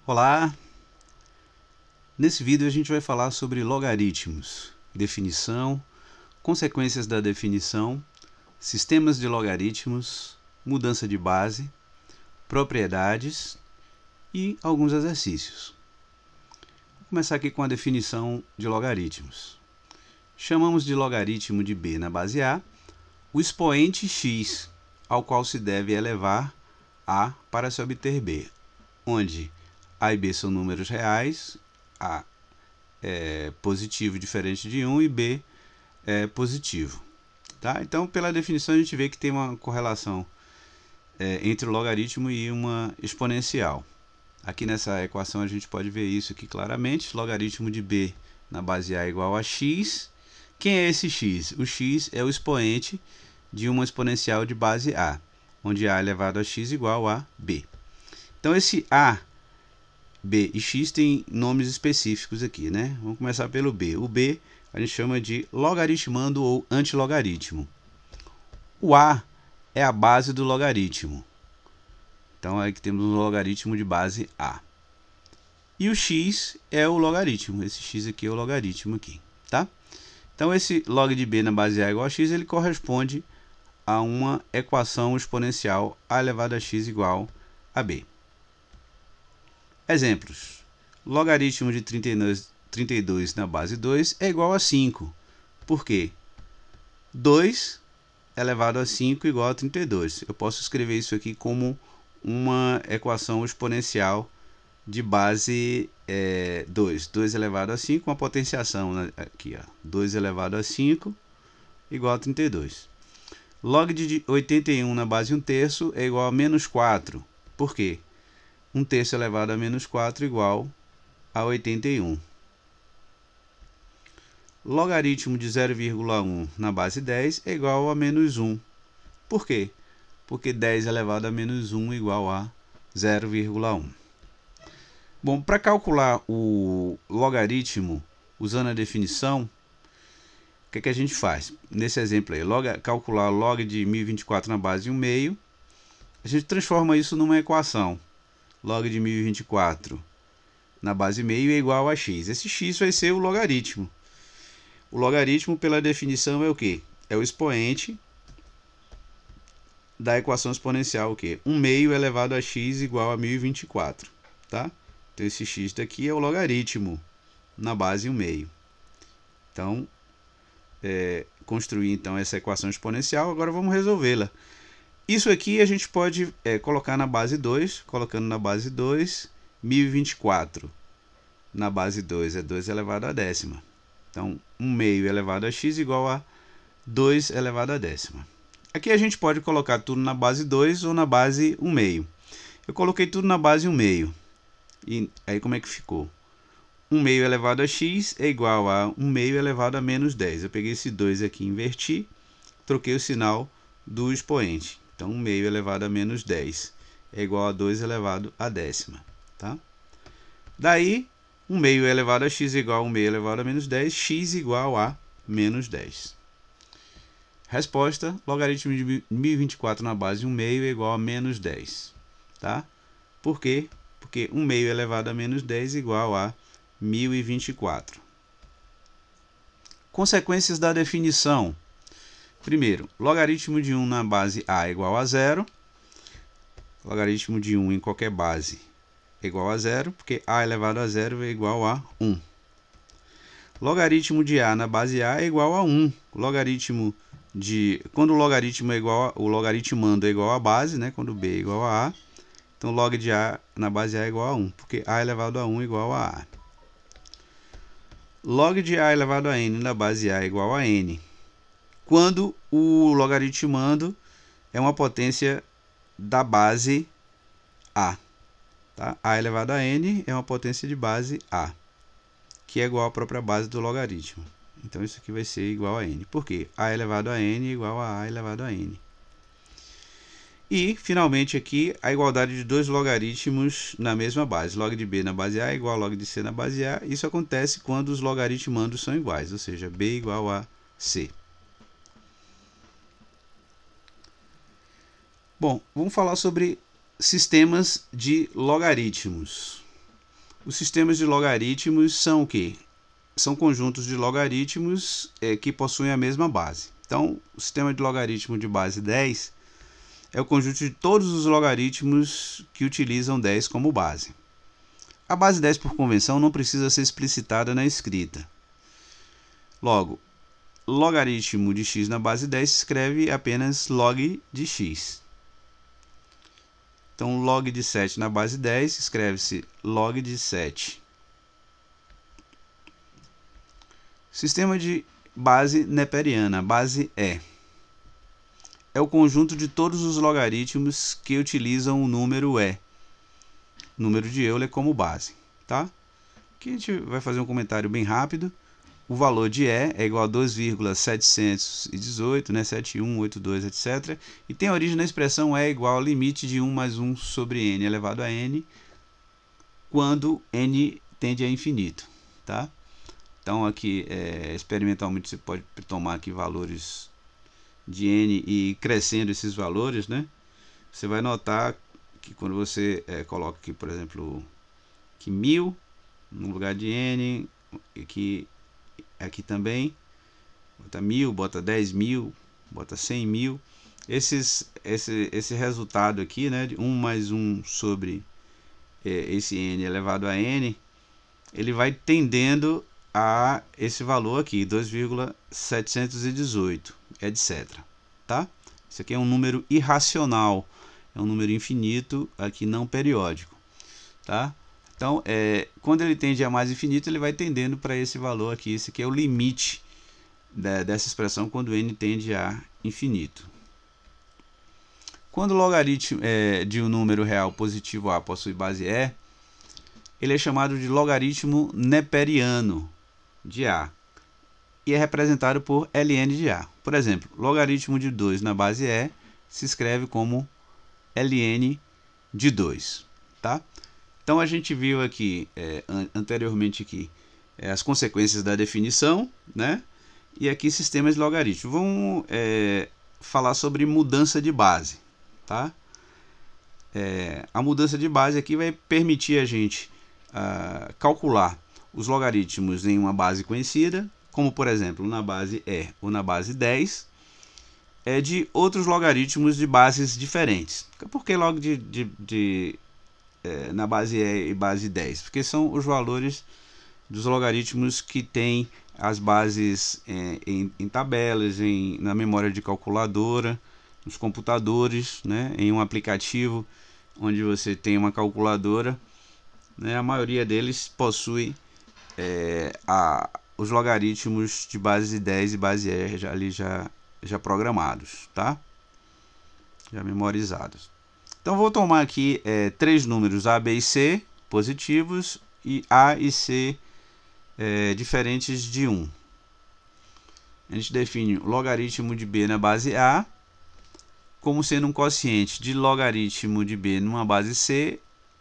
Olá! Nesse vídeo a gente vai falar sobre logaritmos, definição, consequências da definição, sistemas de logaritmos, mudança de base, propriedades e alguns exercícios. Vou começar aqui com a definição de logaritmos. Chamamos de logaritmo de b na base a o expoente x ao qual se deve elevar a para se obter b, onde a e b são números reais, a é positivo diferente de 1 e b é positivo. Tá? Então, pela definição, a gente vê que tem uma correlação entre o logaritmo e uma exponencial. Aqui nessa equação a gente pode ver isso aqui claramente. Logaritmo de b na base a é igual a x. Quem é esse x? O x é o expoente de uma exponencial de base a, onde a elevado a x igual a b. Então, esse a, b e x tem nomes específicos aqui, né? Vamos começar pelo b. O b a gente chama de logaritmando ou antilogaritmo. O a é a base do logaritmo. Então, aqui temos um logaritmo de base a. E o x é o logaritmo. Esse x aqui é o logaritmo aqui, tá? Então, esse log de b na base a igual a x, ele corresponde a uma equação exponencial a elevado a x igual a b. Exemplos. Logaritmo de 32 na base 2 é igual a 5. Por quê? 2 elevado a 5 igual a 32. Eu posso escrever isso aqui como uma equação exponencial de base 2. 2 elevado a 5, uma potenciação aqui, ó. 2 elevado a 5 igual a 32. Log de 81 na base 1/3 é igual a menos 4. Por quê? 1/3 elevado a menos 4 igual a 81. Logaritmo de 0,1 na base 10 é igual a menos 1. Por quê? Porque 10 elevado a menos 1 igual a 0,1. Bom, para calcular o logaritmo usando a definição, o que a gente faz? Nesse exemplo aí, calcular log de 1024 na base de 1/2, a gente transforma isso numa equação. Log de 1024 na base meio é igual a x. Esse x vai ser o logaritmo. O logaritmo, pela definição, é o quê? É o expoente da equação exponencial, o quê? 1/2 elevado a x igual a 1024. Tá? Então, esse x daqui é o logaritmo na base 1/2. Então, construir então essa equação exponencial. Agora vamos resolvê-la. Isso aqui a gente pode colocar na base 2, colocando na base 2, 1024 na base 2 é 2 elevado a décima. Então, 1/2 elevado a x igual a 2 elevado a décima. Aqui a gente pode colocar tudo na base 2 ou na base 1/2. Eu coloquei tudo na base 1/2. E aí como é que ficou? 1/2 elevado a x é igual a 1/2 elevado a menos 10. Eu peguei esse 2 aqui, inverti, troquei o sinal do expoente. Então, 1/2 elevado a menos 10 é igual a 2 elevado a décima. Tá? Daí, 1/2 elevado a x é igual a 1/2 elevado a menos 10, x igual a menos 10. Resposta, logaritmo de 1024 na base 1/2 é igual a menos 10. Tá? Por quê? Porque 1/2 elevado a menos 10 é igual a 1024. Consequências da definição. Primeiro, logaritmo de 1 na base a é igual a 0. Logaritmo de 1 em qualquer base é igual a 0, porque a elevado a 0 é igual a 1. Logaritmo de a na base a é igual a 1. Quando o logaritmo é igual o logaritmando é igual a base, né? Quando b é igual a a, então log de a na base a é igual a 1, porque a elevado a 1 é igual a a. Log de a elevado a n na base a é igual a n, quando o logaritmando é uma potência da base a. Tá? A elevado a n é uma potência de base a, que é igual à própria base do logaritmo. Então, isso aqui vai ser igual a n. Por quê? A elevado a n é igual a elevado a n. E, finalmente, aqui, a igualdade de dois logaritmos na mesma base. Log de b na base a é igual a log de c na base a. Isso acontece quando os logaritmandos são iguais, ou seja, b igual a c. Bom, vamos falar sobre sistemas de logaritmos. Os sistemas de logaritmos são o quê? São conjuntos de logaritmos que possuem a mesma base. Então, o sistema de logaritmo de base 10 é o conjunto de todos os logaritmos que utilizam 10 como base. A base 10, por convenção, não precisa ser explicitada na escrita. Logo, logaritmo de x na base 10 se escreve apenas log de x. Então, log de 7 na base 10 escreve-se log de 7. Sistema de base neperiana, base E. É o conjunto de todos os logaritmos que utilizam o número E. Número de Euler como base, tá? Aqui a gente vai fazer um comentário bem rápido. O valor de E é igual a 2,718, né? 7182, etc. E tem a origem na expressão E igual ao limite de 1 mais 1 sobre n elevado a n, quando n tende a infinito, tá? Então aqui, experimentalmente, você pode tomar aqui valores de n e ir crescendo esses valores, né? Você vai notar que quando você coloca aqui, por exemplo, que 1000 no lugar de n, aqui também, bota 1000, bota 10.000, bota 100.000. Esse resultado aqui, né, de 1 mais 1 sobre esse n elevado a n, ele vai tendendo a esse valor aqui, 2,718, etc. Tá? Isso aqui é um número irracional, é um número infinito, aqui não periódico. Tá? Então, quando ele tende a mais infinito, ele vai tendendo para esse valor aqui. Esse aqui é o limite dessa expressão quando n tende a infinito. Quando o logaritmo de um número real positivo a possui base E, ele é chamado de logaritmo neperiano de A e é representado por ln de A. Por exemplo, logaritmo de 2 na base E se escreve como ln de 2. Tá? Então a gente viu aqui anteriormente aqui as consequências da definição, né? E aqui sistemas de logaritmo. Vamos falar sobre mudança de base, tá? A mudança de base aqui vai permitir a gente calcular os logaritmos em uma base conhecida, como por exemplo na base E ou na base 10, de outros logaritmos de bases diferentes. Por que logo na base E e base 10? Porque são os valores dos logaritmos que têm as bases em tabelas, na memória de calculadora, nos computadores, né, em um aplicativo onde você tem uma calculadora, né, a maioria deles possui os logaritmos de base 10 e base E já programados, tá? Já memorizados. Então vou tomar aqui 3 números A, B e C positivos e A e C diferentes de 1. A gente define o logaritmo de B na base A como sendo um quociente de logaritmo de B numa base C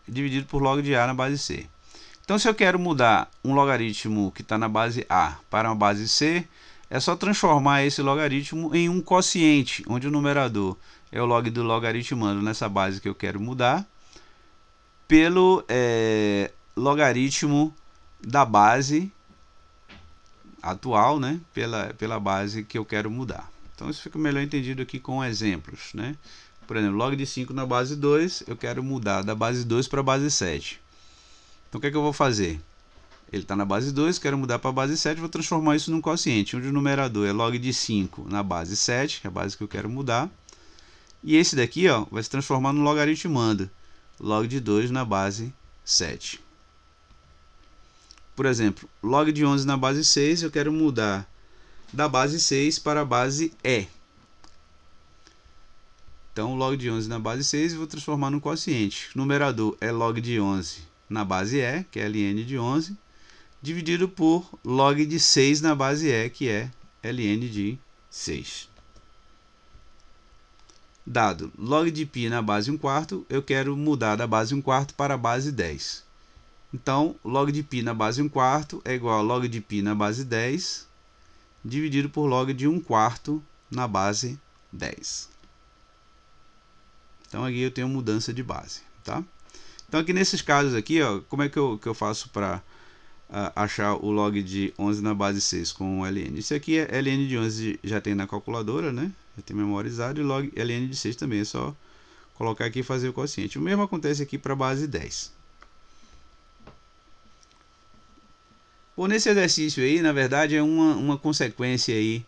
dividido por log de A na base C. Então, se eu quero mudar um logaritmo que está na base A para uma base C, é só transformar esse logaritmo em um quociente, onde o numerador é o log do logaritmando nessa base que eu quero mudar, pelo logaritmo da base atual, né? Pela base que eu quero mudar. Então, isso fica melhor entendido aqui com exemplos, né? Por exemplo, log de 5 na base 2, eu quero mudar da base 2 para a base 7. Então, o que é que eu vou fazer? Ele está na base 2, quero mudar para a base 7, vou transformar isso num quociente, onde o numerador é log de 5 na base 7, que é a base que eu quero mudar. E esse daqui, ó, vai se transformar no logaritmando, log de 2 na base 7. Por exemplo, log de 11 na base 6, eu quero mudar da base 6 para a base E. Então, log de 11 na base 6 eu vou transformar no quociente. O numerador é log de 11 na base E, que é ln de 11, dividido por log de 6 na base E, que é ln de 6. Dado log de π na base 1/4, eu quero mudar da base 1/4 para a base 10. Então, log de π na base 1/4 é igual a log de π na base 10, dividido por log de 1/4 na base 10. Então, aqui eu tenho mudança de base, tá? Então aqui nesses casos aqui, ó, como é que eu faço para achar o log de 11 na base 6 com o ln? Isso aqui é ln de 11 já tem na calculadora, né? Já tem memorizado, e log ln de 6 também, é só colocar aqui e fazer o quociente. O mesmo acontece aqui para a base 10. Bom, nesse exercício aí, na verdade, é uma consequência aí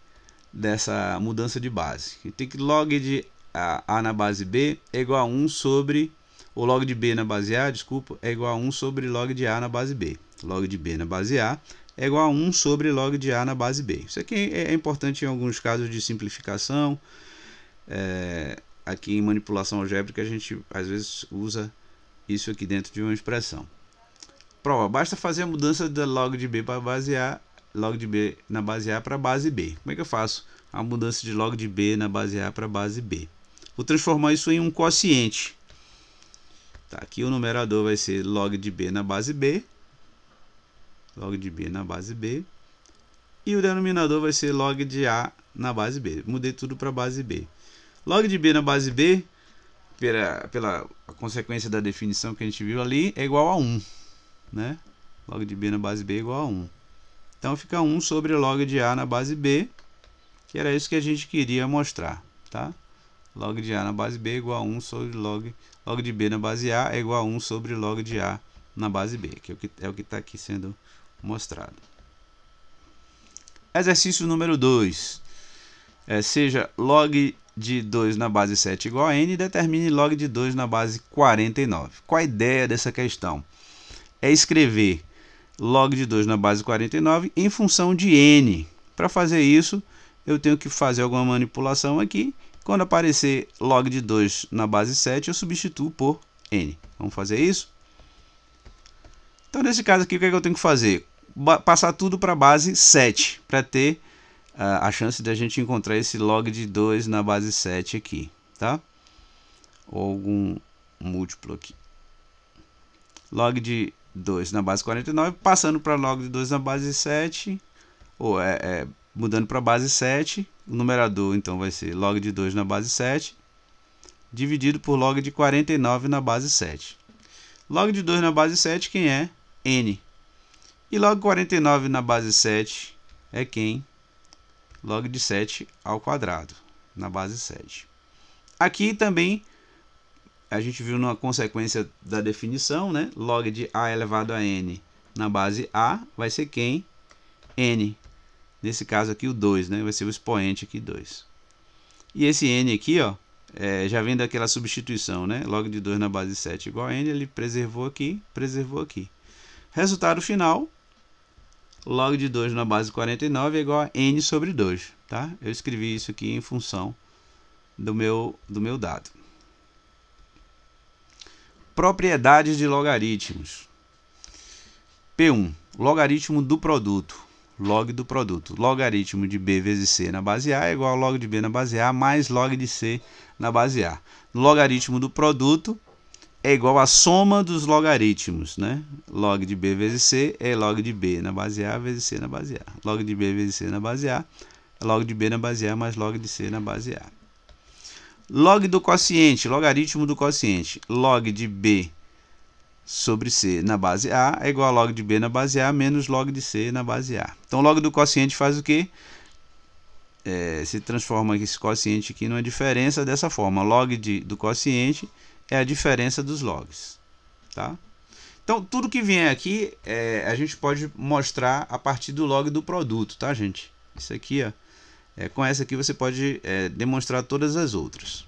dessa mudança de base. Tem que log de A na base B é igual a 1 sobre, o log de B na base A, desculpa, é igual a 1 sobre log de A na base B. Log de B na base A é igual a 1 sobre log de A na base B. Isso aqui é importante em alguns casos de simplificação. Aqui em manipulação algébrica a gente às vezes usa isso aqui dentro de uma expressão. Prova, basta fazer a mudança da log de B para base A, log de B na base A para base B. Como é que eu faço a mudança de log de B na base A para base B? Vou transformar isso em um quociente. Tá, aqui o numerador vai ser log de B na base B. Log de B na base B. E o denominador vai ser log de A na base B. Mudei tudo para base B. Log de B na base B, pela consequência da definição que a gente viu ali, é igual a 1. Né? Log de B na base B é igual a 1. Então fica 1 sobre log de A na base B, que era isso que a gente queria mostrar. Tá? Log de A na base B é igual a 1 sobre log de B na base A é igual a 1 sobre log de A na base B, que é o que está aqui sendo mostrado. Exercício número 2. Seja log de 2 na base 7 igual a n, determine log de 2 na base 49. Qual a ideia dessa questão? É escrever log de 2 na base 49 em função de n. Para fazer isso, eu tenho que fazer alguma manipulação aqui. Quando aparecer log de 2 na base 7, eu substituo por n. Vamos fazer isso? Então, nesse caso aqui, o que é que eu tenho que fazer? Passar tudo para a base 7, para ter a chance de a gente encontrar esse log de 2 na base 7 aqui, tá? Ou algum múltiplo aqui. Log de 2 na base 49, passando para log de 2 na base 7, ou mudando para a base 7, o numerador então vai ser log de 2 na base 7, dividido por log de 49 na base 7. Log de 2 na base 7, quem é? N. E log 49 na base 7 é quem? Log de 7 ao quadrado, na base 7. Aqui também a gente viu numa consequência da definição, né? Log de A elevado a n na base A vai ser quem? N. Nesse caso aqui o 2, né? Vai ser o expoente aqui 2. E esse n aqui, ó, já vem daquela substituição, né? Log de 2 na base 7 igual a n, ele preservou aqui, preservou aqui. Resultado final, log de 2 na base 49 é igual a n sobre 2, tá? Eu escrevi isso aqui em função do meu dado. Propriedades de logaritmos. P1, logaritmo do produto. Log do produto. Logaritmo de B vezes C na base A é igual a log de B na base A mais log de C na base A. Logaritmo do produto é igual a soma dos logaritmos, né? Log de B vezes C é log de B na base A vezes C na base A. Log de B vezes C na base A é log de B na base A mais log de C na base A. Log do quociente, logaritmo do quociente. Log de B sobre C na base A é igual a log de B na base A menos log de C na base A. Então, log do quociente faz o quê? Se transforma esse quociente aqui numa diferença dessa forma. Log do quociente é a diferença dos logs. Tá? Então, tudo que vier aqui, a gente pode mostrar a partir do log do produto, tá, gente? Isso aqui, ó. Com essa aqui você pode demonstrar todas as outras.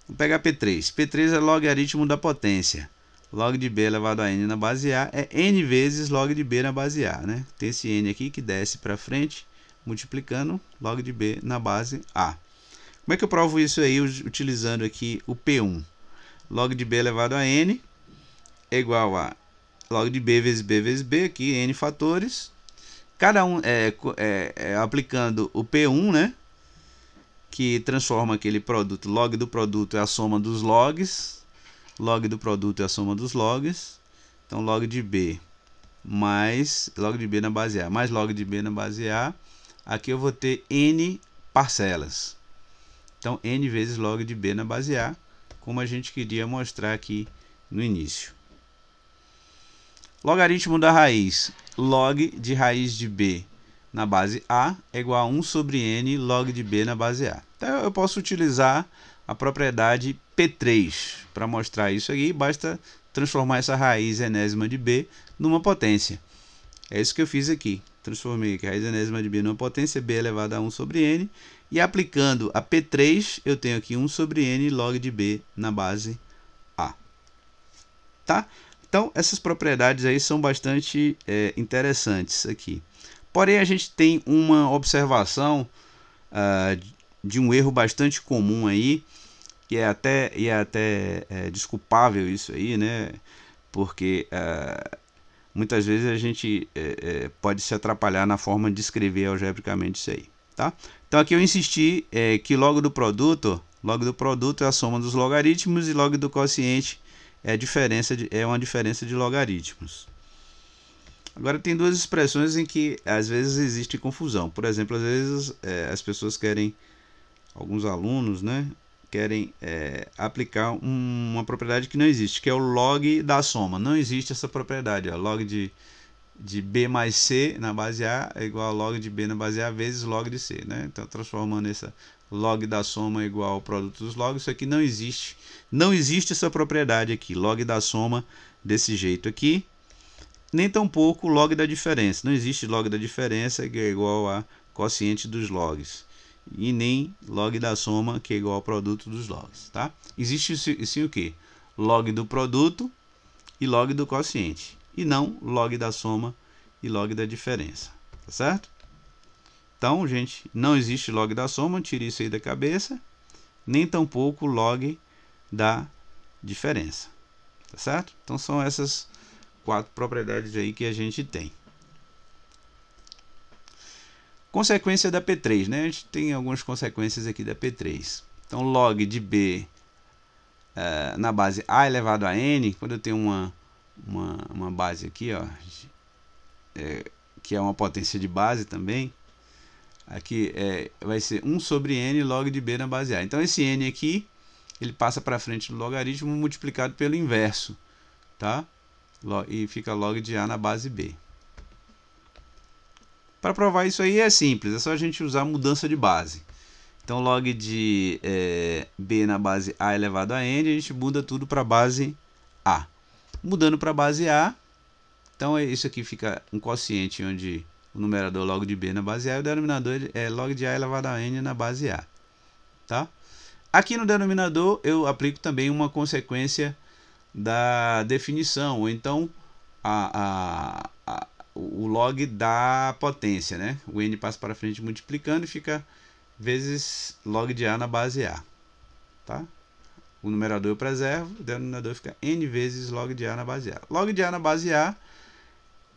Vou pegar P3. P3 é logaritmo da potência. Log de B elevado a n na base A é n vezes log de B na base A, né? Tem esse n aqui que desce para frente, multiplicando log de B na base A. Como é que eu provo isso aí utilizando aqui o P1? Log de B elevado a n é igual a log de B vezes B vezes B, aqui n fatores. Cada um aplicando o P1, né? Que transforma aquele produto. Log do produto é a soma dos logs. Log do produto é a soma dos logs. Então, log de B mais log de B na base A mais log de B na base A. Aqui eu vou ter n parcelas. Então, n vezes log de B na base A, como a gente queria mostrar aqui no início. Logaritmo da raiz. Log de raiz de b na base a é igual a 1 sobre n log de b na base a. Então eu posso utilizar a propriedade P3 para mostrar isso aqui. Basta transformar essa raiz enésima de b numa potência. É isso que eu fiz aqui. Transformei aqui a raiz enésima de b numa potência, b elevado a 1 sobre n. E aplicando a P3, eu tenho aqui 1 sobre n log de b na base a. Tá? Então, essas propriedades aí são bastante interessantes aqui. Porém, a gente tem uma observação de um erro bastante comum aí, que é até desculpável isso aí, né? Porque muitas vezes a gente pode se atrapalhar na forma de escrever algebricamente isso aí, tá? Então aqui eu insisti que log do produto é a soma dos logaritmos e log do quociente é uma diferença de logaritmos. Agora tem duas expressões em que às vezes existe confusão. Por exemplo, às vezes as pessoas querem, alguns alunos, né, querem aplicar uma propriedade que não existe, que é o log da soma. Não existe essa propriedade. Ó. Log de b mais c na base a é igual a log de b na base a vezes log de c. Né? Então, transformando essa log da soma igual ao produto dos logs, isso aqui não existe. Não existe essa propriedade aqui, log da soma desse jeito aqui. Nem tampouco log da diferença. Não existe log da diferença que é igual a quociente dos logs. E nem log da soma que é igual ao produto dos logs. Tá? Existe sim o que? Log do produto e log do quociente. E não log da soma e log da diferença. Tá certo? Então, gente, não existe log da soma. Tire isso aí da cabeça. Nem tampouco log da diferença. Tá certo? Então, são essas 4 propriedades aí que a gente tem. Consequência da P3, né? A gente tem algumas consequências aqui da P3. Então, log de b na base a elevado a n, quando eu tenho uma base aqui, ó, que é uma potência de base também, aqui vai ser 1 sobre n log de b na base a. Então, esse n aqui, ele passa para frente do logaritmo multiplicado pelo inverso, tá? E fica log de a na base b. Para provar isso aí é simples, é só a gente usar mudança de base. Então, log de b na base a elevado a n, a gente muda tudo para a base a. Mudando para a base a, então isso aqui fica um quociente onde o numerador é log de b na base a e o denominador é log de a elevado a n na base a. Tá? Aqui no denominador eu aplico também uma consequência da definição, ou então o log da potência, né? O n passa para frente multiplicando e fica vezes log de a na base a, tá? O numerador eu preservo, o denominador fica n vezes log de a na base a. Log de a na base a,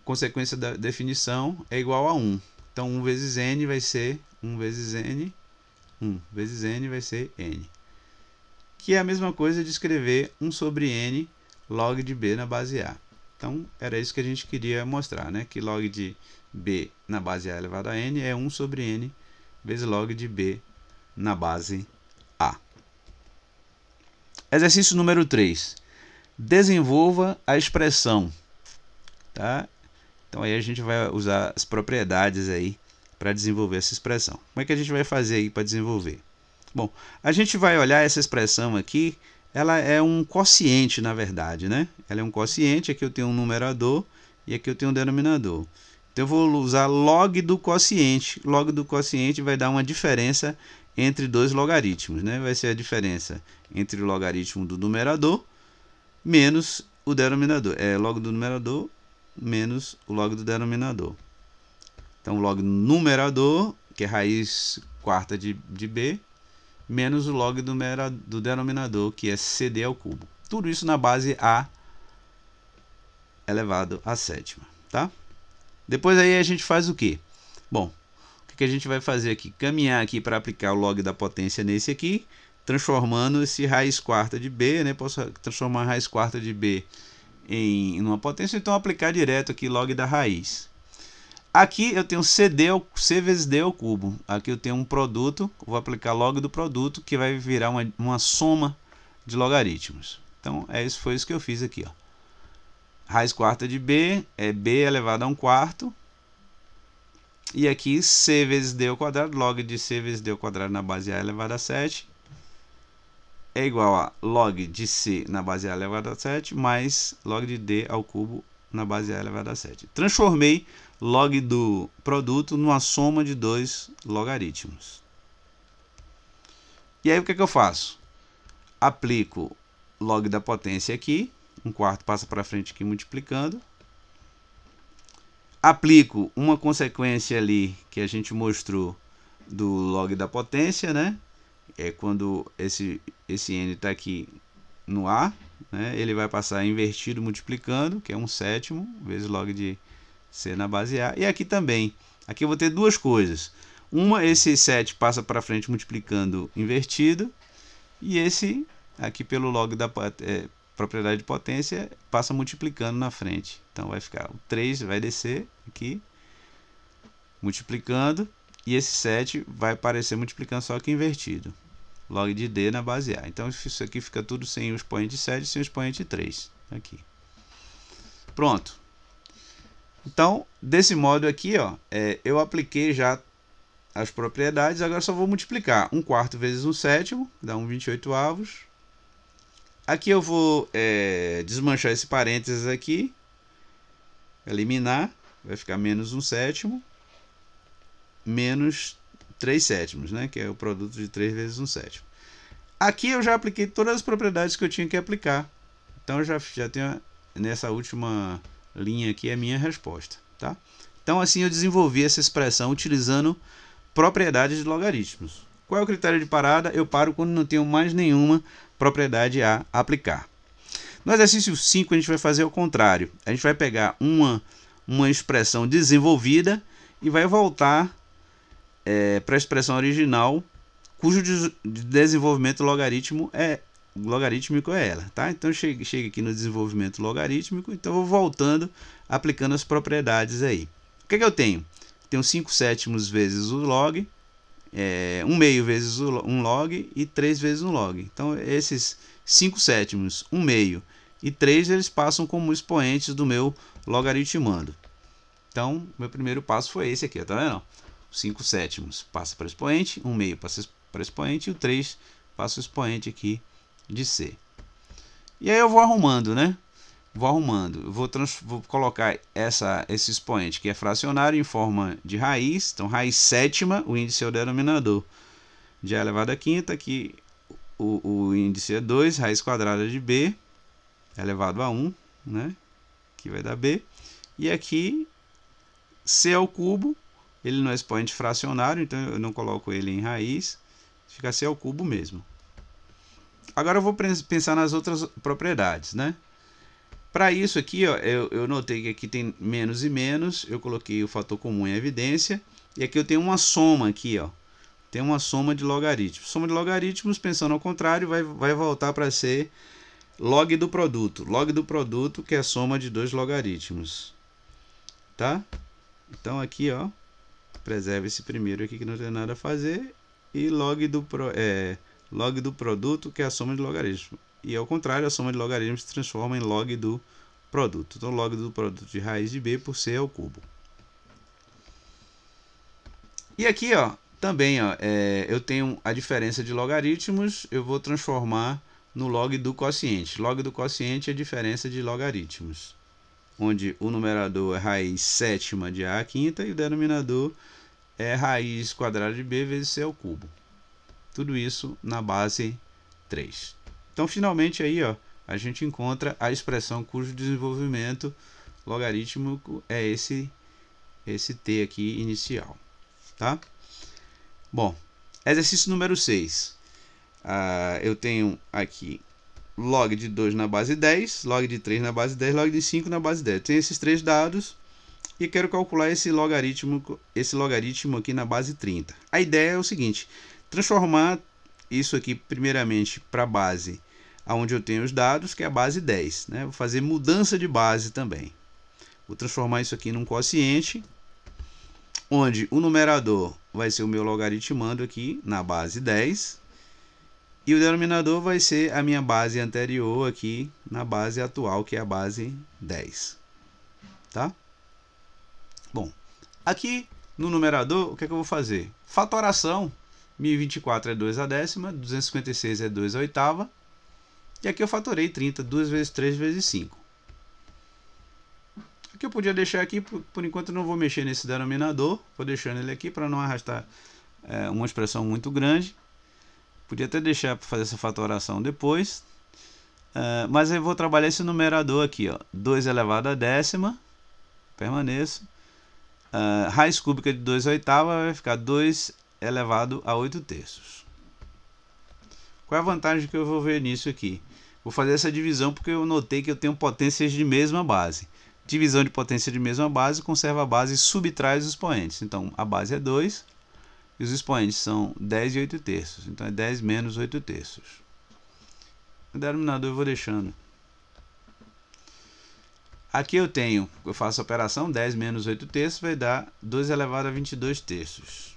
consequência da definição, é igual a 1. Então 1 vezes n vai ser 1 vezes n, 1 vezes n vai ser n. Que é a mesma coisa de escrever 1 sobre n log de b na base a. Então, era isso que a gente queria mostrar, né? Que log de b na base a elevado a n é 1 sobre n vezes log de b na base a. Exercício número 3. Desenvolva a expressão. Tá? Então, aí a gente vai usar as propriedades aí para desenvolver essa expressão. Como é que a gente vai fazer aí para desenvolver? Bom, a gente vai olhar essa expressão aqui, ela é um quociente, na verdade, né? Ela é um quociente, aqui eu tenho um numerador e aqui eu tenho um denominador. Então eu vou usar log do quociente. Log do quociente vai dar uma diferença entre dois logaritmos, né? Vai ser a diferença entre o logaritmo do numerador menos o denominador. É log do numerador menos o log do denominador. Então, log do numerador, que é raiz quarta de b, menos o log do denominador, que é cd ao cubo. Tudo isso na base a elevado à sétima, tá? Depois aí a gente faz o quê? Bom, o que a gente vai fazer aqui? Caminhar aqui para aplicar o log da potência nesse aqui, transformando esse raiz quarta de b, né? Posso transformar a raiz quarta de b em uma potência, então aplicar direto aqui log da raiz. Aqui eu tenho c vezes d ao cubo. Aqui eu tenho um produto, vou aplicar log do produto, que vai virar uma soma de logaritmos. Então, foi isso que eu fiz aqui, ó. Raiz quarta de b é b elevado a 1/4. E aqui c vezes d ao quadrado, log de c vezes d ao quadrado na base a elevado a 7 é igual a log de c na base a elevado a 7 mais log de d ao cubo na base a elevado a 7. Transformei log do produto numa soma de dois logaritmos. E aí o que eu faço? Aplico log da potência aqui, 1/4 passa para frente aqui multiplicando. Aplico uma consequência ali que a gente mostrou do log da potência, né? É quando esse n está aqui no A, né? Ele vai passar invertido multiplicando, que é 1/7 vezes log de c na base A. E aqui também, aqui eu vou ter duas coisas. Uma, esse 7 passa para frente multiplicando invertido, e esse aqui pelo log da propriedade de potência passa multiplicando na frente. Então vai ficar o 3 vai descer aqui multiplicando, e esse 7 vai aparecer multiplicando só que invertido. Log de d na base A. Então isso aqui fica tudo sem o expoente 7 e sem o expoente 3 aqui. Pronto. Então, desse modo aqui, ó, eu apliquei já as propriedades, agora só vou multiplicar 1/4 vezes 1/7, dá 1/28. Aqui eu vou desmanchar esse parênteses aqui, eliminar, vai ficar menos 1/7 menos 3/7, né, que é o produto de 3 vezes 1/7. Aqui eu já apliquei todas as propriedades que eu tinha que aplicar, então eu já tenho nessa última linha aqui a minha resposta, tá? Então assim eu desenvolvi essa expressão utilizando propriedades de logaritmos. Qual é o critério de parada? Eu paro quando não tenho mais nenhuma propriedade a aplicar. No exercício 5 a gente vai fazer o contrário. A gente vai pegar uma expressão desenvolvida e vai voltar para a expressão original, cujo desenvolvimento logarítmico é ela, tá? Então chega aqui no desenvolvimento logarítmico, então eu vou voltando, aplicando as propriedades aí. O que eu tenho? Tenho 5/7 vezes o log, 1/2 vezes um log e 3 vezes um log. Então esses 5/7, 1/2 e 3 eles passam como expoentes do meu logaritmando. Então meu primeiro passo foi esse aqui, tá vendo? 5/7 passa para expoente, 1/2 passa para expoente e o 3 passa o expoente aqui de c. E aí eu vou arrumando, né? Vou colocar esse expoente que é fracionário em forma de raiz. Então raiz sétima, o índice é o denominador de a elevado a quinta, aqui o índice é 2, raiz quadrada de b elevado a 1, né? Que vai dar b. E aqui c ao cubo, ele não é expoente fracionário, então eu não coloco ele em raiz, fica c ao cubo mesmo. Agora eu vou pensar nas outras propriedades, né? Para isso aqui, ó, eu notei que aqui tem menos e menos, eu coloquei o fator comum em evidência, e aqui eu tenho uma soma aqui, ó. Tem uma soma de logaritmos. Soma de logaritmos, pensando ao contrário, vai voltar para ser log do produto. Log do produto, que é a soma de dois logaritmos. Tá? Então aqui, ó, preserva esse primeiro aqui que não tem nada a fazer, e log do produto, que é a soma de logaritmos. E ao contrário, a soma de logaritmos se transforma em log do produto. Então, log do produto de raiz de b por c ao cubo. E aqui, ó, também, ó, eu tenho a diferença de logaritmos, eu vou transformar no log do quociente. Log do quociente é a diferença de logaritmos, onde o numerador é raiz sétima de a à quinta e o denominador é raiz quadrada de b vezes c ao cubo. Tudo isso na base 3. Então, finalmente, aí, ó, a gente encontra a expressão cujo desenvolvimento logarítmico é esse t aqui inicial. Tá? Bom, exercício número 6. Eu tenho aqui log de 2 na base 10, log de 3 na base 10, log de 5 na base 10. Tem esses três dados e quero calcular esse logaritmo aqui na base 30. A ideia é o seguinte: transformar isso aqui primeiramente para a base onde eu tenho os dados, que é a base 10, né? Vou fazer mudança de base também. Vou transformar isso aqui num quociente, onde o numerador vai ser o meu logaritmando aqui na base 10 E o denominador vai ser a minha base anterior aqui na base atual, que é a base 10. Tá? Bom, aqui no numerador, o que é que eu vou fazer? Fatoração. 1024 é 2 a décima, 256 é 2 a oitava. E aqui eu fatorei 30, 2 vezes 3 vezes 5. Aqui eu podia deixar aqui, por enquanto eu não vou mexer nesse denominador. Vou deixando ele aqui para não arrastar uma expressão muito grande. Podia até deixar para fazer essa fatoração depois. Mas eu vou trabalhar esse numerador aqui, ó. 2 elevado a décima. Permaneço. Raiz cúbica de 2 a oitava vai ficar 2 elevado a 8 terços. Qual é a vantagem que eu vou ver nisso aqui? Vou fazer essa divisão porque eu notei que eu tenho potências de mesma base. Divisão de potência de mesma base, conserva a base e subtrai os expoentes. Então, a base é 2 e os expoentes são 10 e 8 terços. Então, é 10 menos 8 terços. O denominador eu vou deixando. Aqui eu faço a operação, 10 menos 8 terços vai dar 2 elevado a 22 terços.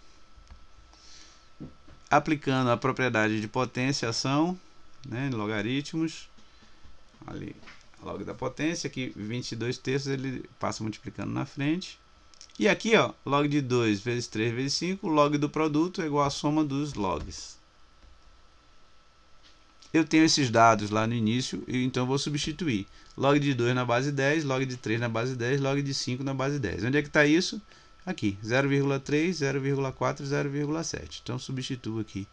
Aplicando a propriedade de potenciação, né, logaritmos, ali, log da potência, aqui 22 terços ele passa multiplicando na frente. E aqui, ó, log de 2 vezes 3 vezes 5, log do produto é igual à soma dos logs. Eu tenho esses dados lá no início, e então eu vou substituir. Log de 2 na base 10, log de 3 na base 10, log de 5 na base 10. Onde é que está isso? Aqui, 0,3, 0,4, 0,7. Então, substituo aqui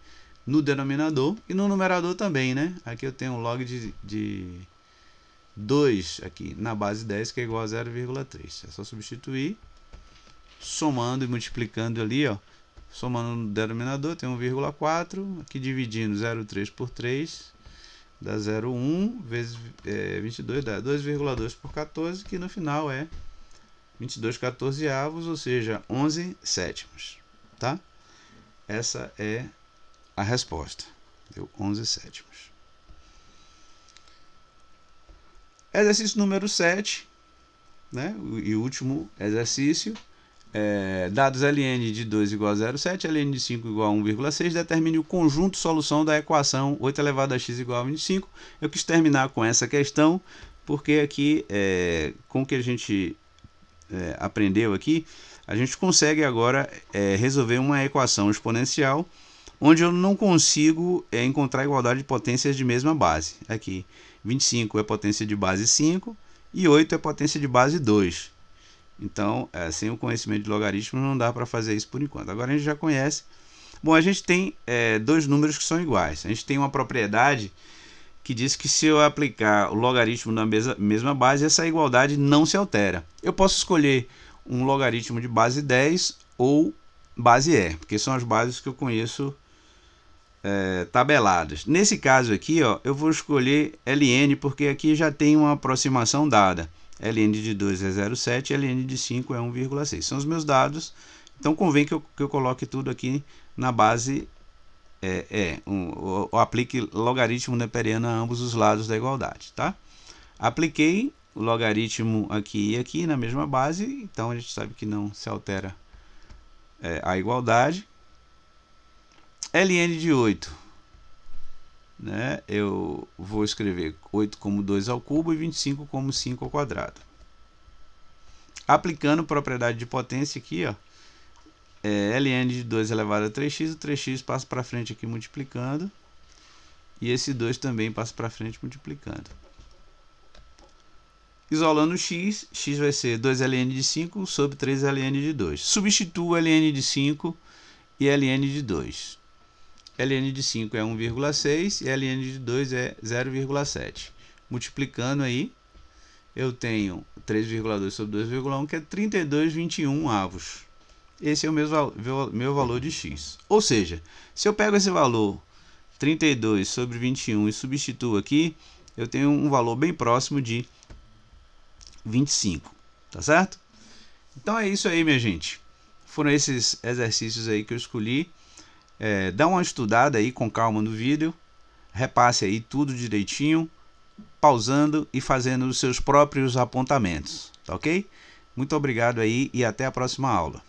no denominador e no numerador também, né? Aqui eu tenho um log de 2 aqui na base 10, que é igual a 0,3. É só substituir, somando e multiplicando ali, ó. Somando no denominador, tem 1,4. Aqui dividindo 0,3 por 3, dá 0,1 vezes 22, dá 2,2 por 14, que no final é 22 14avos, ou seja, 11 sétimos, tá? Essa é a resposta, deu 11 sétimos. Exercício número 7, né? E o último exercício, dados ln de 2 igual a 0,7, ln de 5 igual a 1,6, determine o conjunto solução da equação 8 elevado a x igual a 25. Eu quis terminar com essa questão, porque aqui, com o que a gente aprendeu aqui, a gente consegue agora resolver uma equação exponencial onde eu não consigo encontrar igualdade de potências de mesma base. Aqui, 25 é potência de base 5 e 8 é potência de base 2. Então, sem o conhecimento de logaritmos não dá para fazer isso por enquanto. Agora a gente já conhece. Bom, a gente tem dois números que são iguais. A gente tem uma propriedade que diz que se eu aplicar o logaritmo na mesma base, essa igualdade não se altera. Eu posso escolher um logaritmo de base 10 ou base E, porque são as bases que eu conheço tabeladas. Nesse caso aqui, ó, eu vou escolher ln, porque aqui já tem uma aproximação dada. ln de 2 é 0,7, ln de 5 é 1,6. São os meus dados, então convém que eu coloque tudo aqui na base ou aplique logaritmo neperiano a ambos os lados da igualdade, tá? Apliquei o logaritmo aqui e aqui na mesma base, então a gente sabe que não se altera a igualdade. ln de 8, né? Eu vou escrever 8 como 2 ao cubo e 25 como 5 ao quadrado. Aplicando propriedade de potência aqui, ó, ln de 2 elevado a 3x, o 3x passa para frente aqui multiplicando, e esse 2 também passa para frente multiplicando. Isolando x, x vai ser 2ln de 5 sobre 3ln de 2. Substituo ln de 5 e ln de 2. ln de 5 é 1,6 e ln de 2 é 0,7. Multiplicando aí, eu tenho 3,2 sobre 2,1, que é 32,21 avos. Esse é o meu valor de x. Ou seja, se eu pego esse valor 32 sobre 21 e substituo aqui, eu tenho um valor bem próximo de 25, tá certo? Então é isso aí, minha gente. Foram esses exercícios aí que eu escolhi. Dá uma estudada aí com calma no vídeo, repasse aí tudo direitinho, pausando e fazendo os seus próprios apontamentos, tá ok? Muito obrigado aí e até a próxima aula.